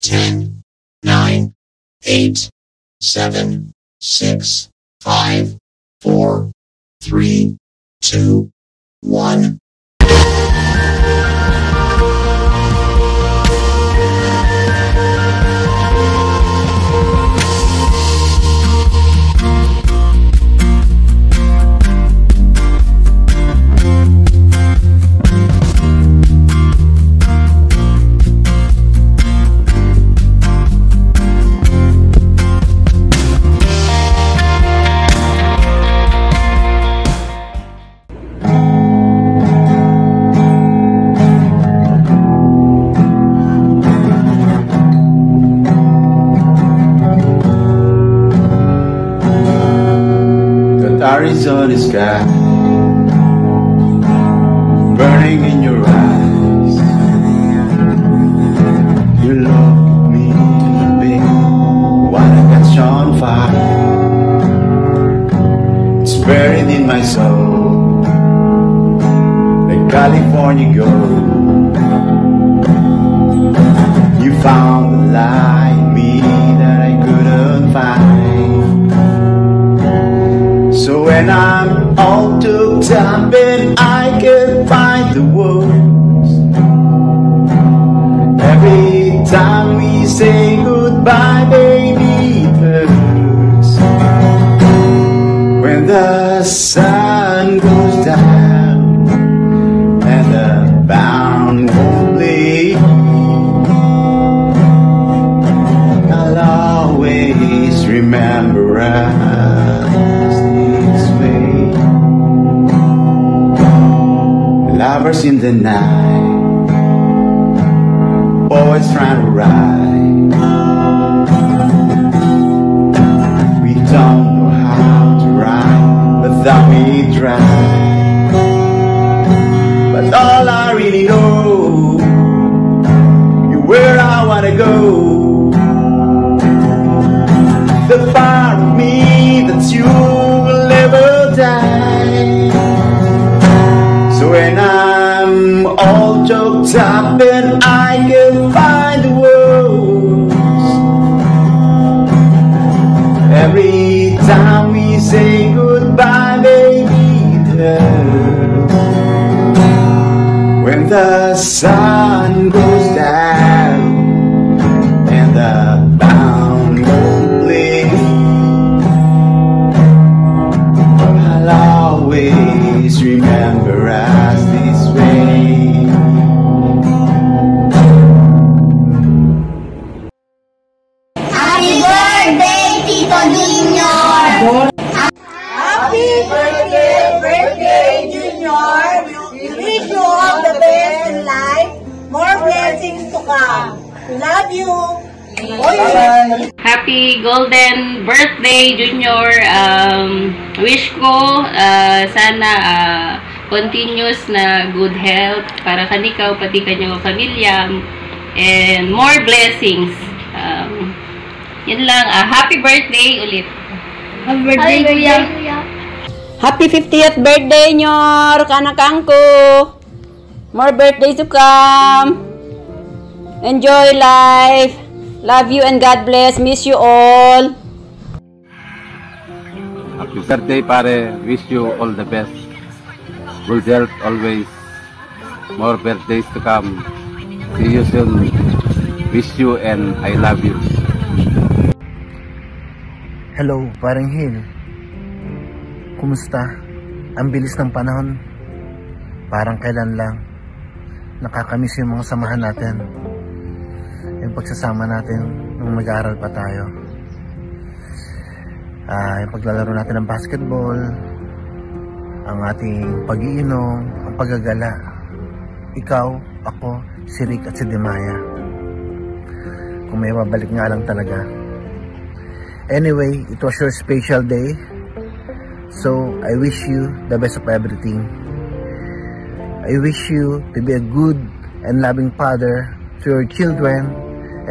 10, 9, 8, 7, 6, 5, 4, 3, 2, 1. Arizona sky burning in your eyes. You look at me, baby, while I catch on fire. It's buried in my soul, like California gold. You found the light in me that I couldn't find. So when I'm all took up and I can find the words, every time we say goodbye, baby, it hurts. When the sun goes down and the band won't play, I'll always remember us. Lovers in the night, always trying to ride. We don't know how to ride, but then we try. But all I really know, you're where I wanna go. The part of me that you will never die. So when I'm all choked up and I can find the words, every time we say goodbye, baby, it hurts. When the sun goes down and the band won't play, I'll always remember us this way. Happy birthday, Tito Junior! Happy birthday, Junior! We wish you all the best in life. More blessings to come. Love you. Bye-bye. Happy golden birthday, Junior. Wish ko sana continuous na good health para kanikaw pati kanyang pamilya and more blessings. Yan lang. Happy birthday ulit. Happy birthday, Kuya. Happy 50th birthday, Nyor! Kanakangko! More birthdays to come! Enjoy life! Love you and God bless. Miss you all. Happy birthday, pare. Wish you all the best. Good health always. More birthdays to come. See you soon. Wish you and I love you. Hello, paring Hill. Kumusta? Ang bilis ng panahon. Parang kailan lang. Nakakamiss yung mga samahan natin. Yung pagsasama natin nung mag-aaral pa tayo. Yung paglalaro natin ng basketball, ang ating pag-iinom, ang paggagala. Ikaw, ako, si Rick at si Demaya. Kung may mabalik nga lang talaga. Anyway, it was your special day. So, I wish you the best of everything. I wish you to be a good and loving father to your children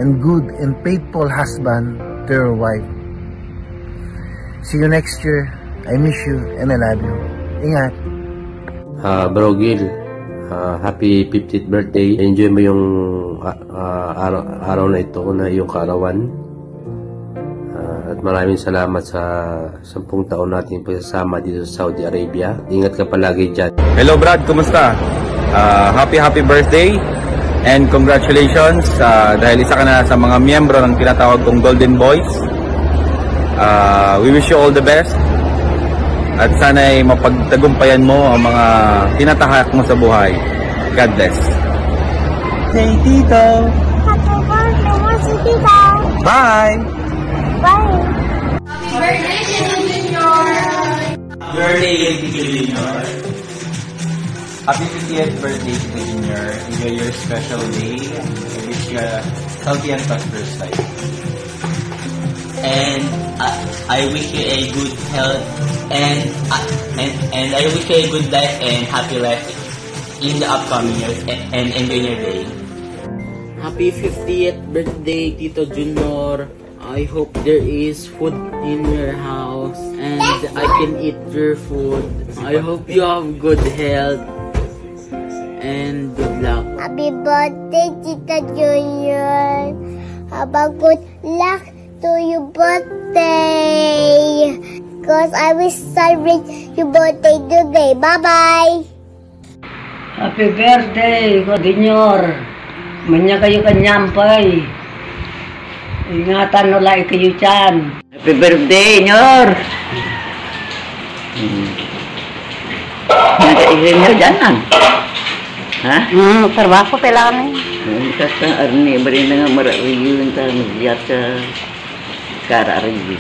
and good and faithful husband to your wife. See you next year. I miss you and I love you. Ingat. Bro Gil, happy 50th birthday. Enjoy mo yung araw na ito na iyong kaarawan. At maraming salamat sa 10 taon natin pagsasama dito sa Saudi Arabia. Ingat ka palagi dyan. Hello Brad, kumusta? Happy birthday and congratulations dahil isa ka na sa mga miyembro ng tinatawag kong Golden Boys. We wish you all the best at sana'y mapagtagumpayan mo ang mga tinatahak mo sa buhay. God bless. Hey Tito! Happy birthday mo si Tito! Bye! Bye! Happy birthday, Tito Junior! Birthday, Tito Junior! Happy 50th birthday, Tito Junior! Enjoy your special day. I wish you a healthy and prosperous life. And I wish you a good health and I wish you a good life and happy life in the upcoming years and enjoy your day. Happy 50th birthday, Tito Junior. I hope there is food in your house and I can eat your food. I hope you have good health and good luck. Happy birthday, Tito Junior. Have a good luck to your birthday. Because I will celebrate your birthday today. Bye-bye. Happy birthday, Junior. Manya kayo kanyampay. Ingatan nula kayo dyan. Happy birthday, Nyor! Nagkairin nyo dyan lang. Ha? Trabaho kailangan eh. Kata Arni, beri na nga marariyo ta magyat ka karariyo.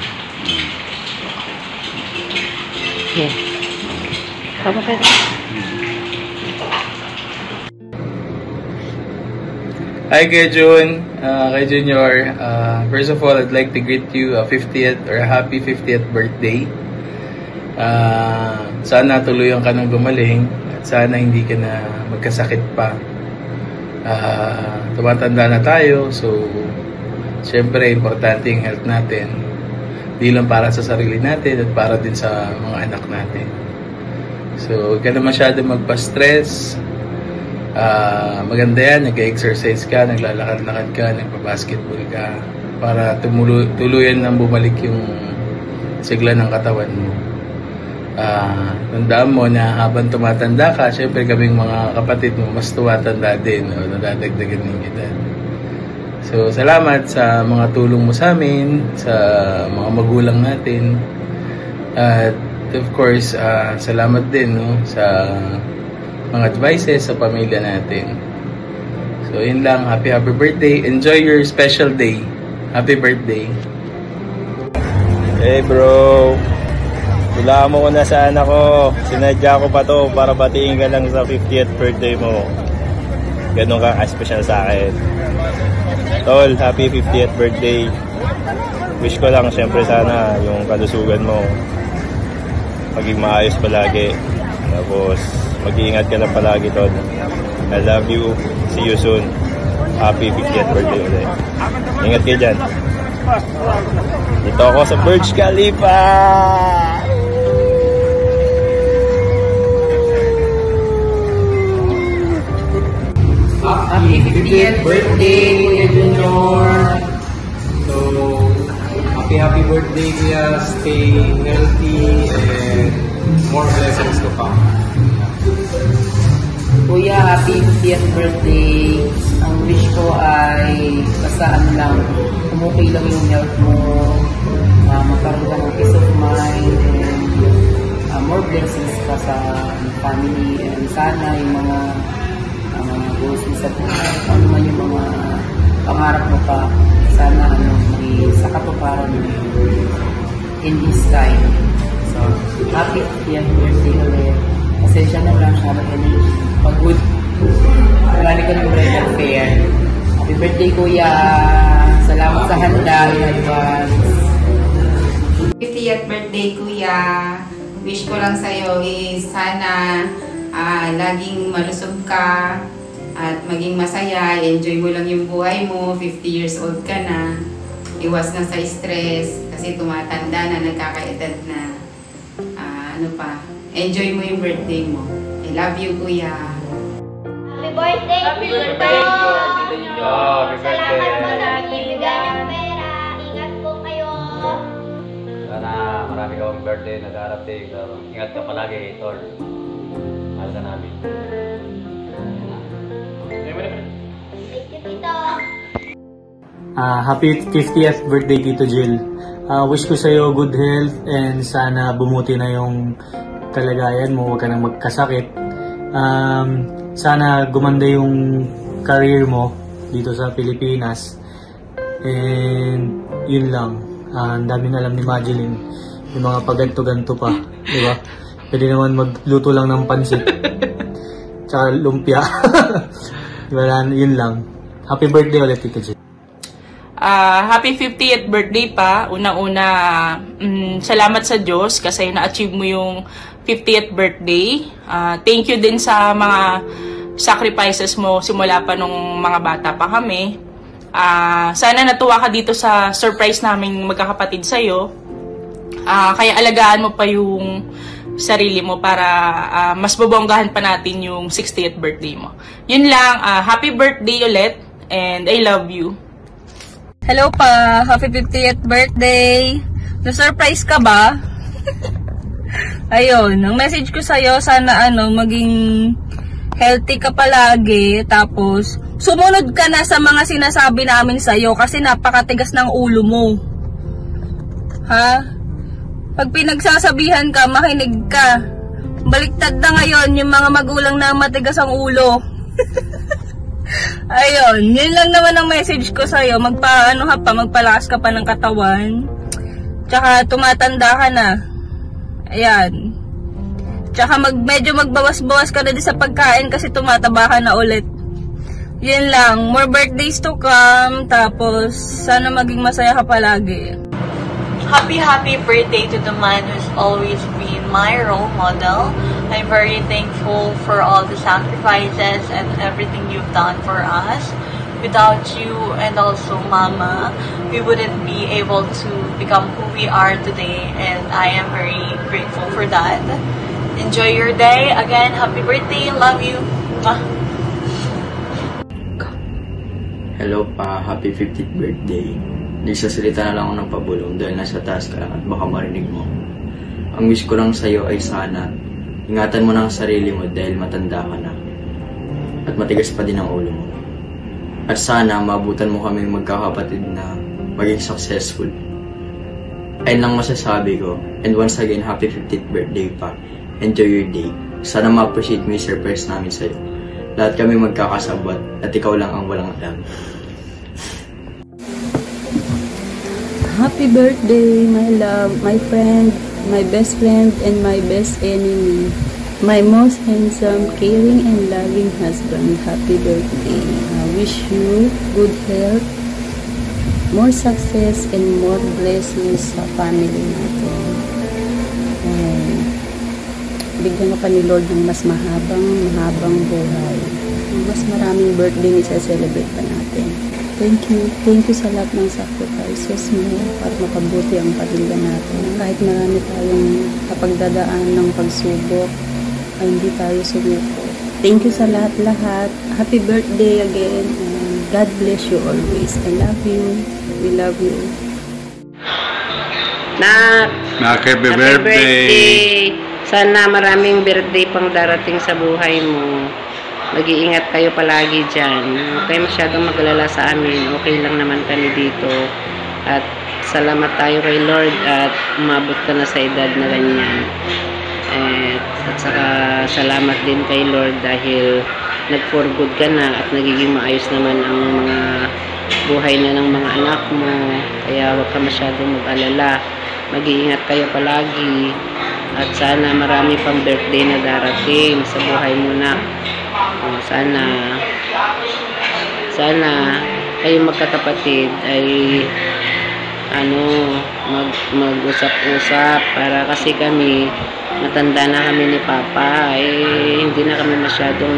Okay. Kamu kayo? Hi kay June, kay Junior. First of all, I'd like to greet you a 50th or a happy 50th birthday. Sana tuluyan ka ng gumaling at sana hindi ka na magkasakit pa. Tumatanda na tayo, so syempre importante yung health natin. Di lang para sa sarili natin at para din sa mga anak natin. So huwag ka na masyado magpa-stress. Maganda yan, nag-exercise ka, naglalakad-lakad ka, nagpa-basketball ka para tuluyan nang bumalik yung sigla ng katawan mo. Tandaan mo na habang tumatanda ka, syempre kaming mga kapatid mo mas tumatanda din, o nadadagdagan ng edad. So salamat sa mga tulong mo sa amin, sa mga magulang natin, at of course salamat din sa mga advices sa pamilya natin. So yun lang, happy birthday, enjoy your special day. Happy birthday. Hey bro, wala mo ko na sa anak ko. Sinadya ko pa to para batiin ka lang sa 50th birthday mo. Ganun ka special sa akin. Tol, happy 50th birthday. Wish ko lang syempre sana yung kalusugan mo maging maayos palagi. Tapos mag-iingat ka lang palagi, Tol. I love you. See you soon. Happy 50th birthday ulit. Ingat kayo dyan. Dito ako sa Burj Khalifa! Happy 50th birthday, Kuya Junior! So, happy birthday, Kuya. Stay healthy and more blessings to come. Kuya, happy 50th birthday. Ang wish ko ay basta lang, umukay lang yung health mo, magkaroon ka ng peace of mind, and more blessings ka sa family, and sana yung mga goals mo sa buhay, ano man yung mga pangarap mo pa, sana may sa katuparan mo in this time. So, happy 50th birthday ulit. Pasensya na lang siya pagod. Marami ko ng bread and fair. Happy birthday, Kuya! Salamat sa handa in advance. 50th birthday, Kuya! Wish ko lang sa'yo is sana laging malusog ka at maging masaya. Enjoy mo lang yung buhay mo. 50 years old ka na. Iwas na sa stress kasi tumatanda na, nagkakaedad na. Enjoy mo yung birthday mo. I love you, Kuya. birthday, Happy Tito! birthday, Tito Junior! Happy birthday! Salamat po sa binibigyan niyong pera. Ingat po kayo. Sana marami kang birthday na darating. Ingat ka palagi, Tol. Mahal ka namin. Thank you, Tito. Happy 50th birthday, Tito Jill. Wish ko sa'yo good health and sana bumuti na yung kalagayan mo, huwag ka nang magkasakit. Sana gumanda yung career mo dito sa Pilipinas. And yun lang. Ang daming alam ni Madeline. Yung mga paganto-ganto pa. Diba? Pwede naman magluto lang ng pansit. Tsaka lumpia. Diba? Yun lang. Happy birthday ulit, Tito Jill. Happy 50th birthday pa. Unang-una, salamat sa Diyos kasi na-achieve mo yung 50th birthday. Thank you din sa mga sacrifices mo simula pa nung mga bata pa kami. Sana natuwa ka dito sa surprise naming magkakapatid sa'yo. Kaya alagaan mo pa yung sarili mo para mas babonggahan pa natin yung 60th birthday mo. Yun lang. Happy birthday ulit and I love you. Hello pa! Happy 50th birthday! Na-surprise ka ba? Ayun, ang message ko sa'yo, sana maging healthy ka palagi, tapos sumunod ka na sa mga sinasabi namin sa'yo kasi napakatigas ng ulo mo. Ha? Pag pinagsasabihan ka, makinig ka. Baliktad na ngayon yung mga magulang na matigas ang ulo. Ayun, yun lang naman ang message ko sa'yo. Magpalakas ka pa ng katawan. Tsaka tumatanda ka na. Ayan. Tsaka medyo magbawas-bawas ka na din sa pagkain kasi tumataba ka na ulit. Yun lang. More birthdays to come. Tapos, sana maging masaya ka palagi. Happy birthday to the man who's always been my role model. I'm very thankful for all the sacrifices and everything you've done for us. Without you and also Mama, we wouldn't be able to become who we are today, and I am very grateful for that. Enjoy your day. Again, happy birthday. Love you. Hello pa, happy 50th birthday. Nagsasalita na lang ako ng pabulong dahil nasa taas ka lang at baka marinig mo. Ang wish ko lang sa'yo ay sana ingatan mo na ang sarili mo dahil matanda ka na. At matigas pa din ang ulo mo. At sana maabutan mo kami magkakapatid na maging successful. Ayun lang masasabi ko. And once again, happy 50th birthday pa. Enjoy your day. Sana ma-appreciate mo yung surprise namin sa'yo. Lahat kami magkakasabot at ikaw lang ang walang alam. Happy birthday, my love, my friend, my best friend, and my best enemy. My most handsome, caring, and loving husband. Happy birthday. I wish you good health, more success, and more blessings sa family natin. And bigyan ka pa ni Lord ng mas mahabang buhay. Mas maraming birthday na isa-celebrate pa natin. Thank you sa lahat ng sacrifices mo para makabuti ang pamilya natin. Kahit marami tayong kapagdadaan ng pagsubok, ay hindi tayo sumuko. Thank you sa lahat-lahat. Happy birthday again and God bless you always. I love you. We love you. Happy birthday! Sana maraming birthday pang darating sa buhay mo. Mag-iingat kayo palagi dyan. Huwag kayo masyadong mag-alala sa amin. Okay lang naman kami dito. At salamat tayo kay Lord at umabot ka na sa edad na ganyan. At saka salamat din kay Lord dahil nag-for good ka na at nagiging maayos naman ang mga buhay na ng mga anak mo. Kaya huwag ka masyadong mag-alala. Mag-iingat kayo palagi. At sana marami pang birthday na darating sa buhay mo na. Sana kayo magkakapatid ay mag-usap-usap para kasi kami matanda na kami ni Papa hindi na kami masyadong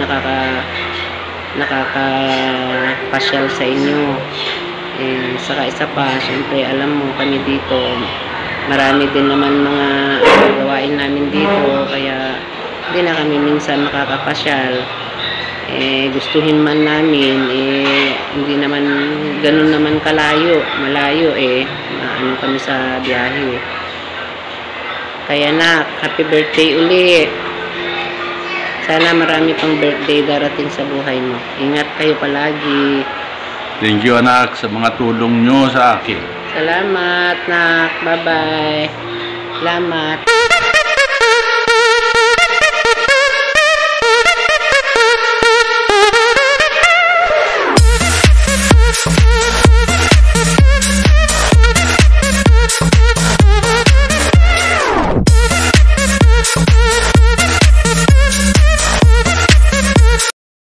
nakakapasyal sa inyo. Saka isa pa, syempre alam mo kami dito marami din naman mga gawain namin dito kaya hindi na kami minsan makakapasyal. gustuhin man namin, hindi naman ganun naman malayo maano kami sa biyahe. Kaya nak, happy birthday uli. Sana marami pang birthday darating sa buhay mo. Ingat kayo palagi. Thank you anak sa mga tulong nyo sa akin. Salamat nak, bye bye. Salamat.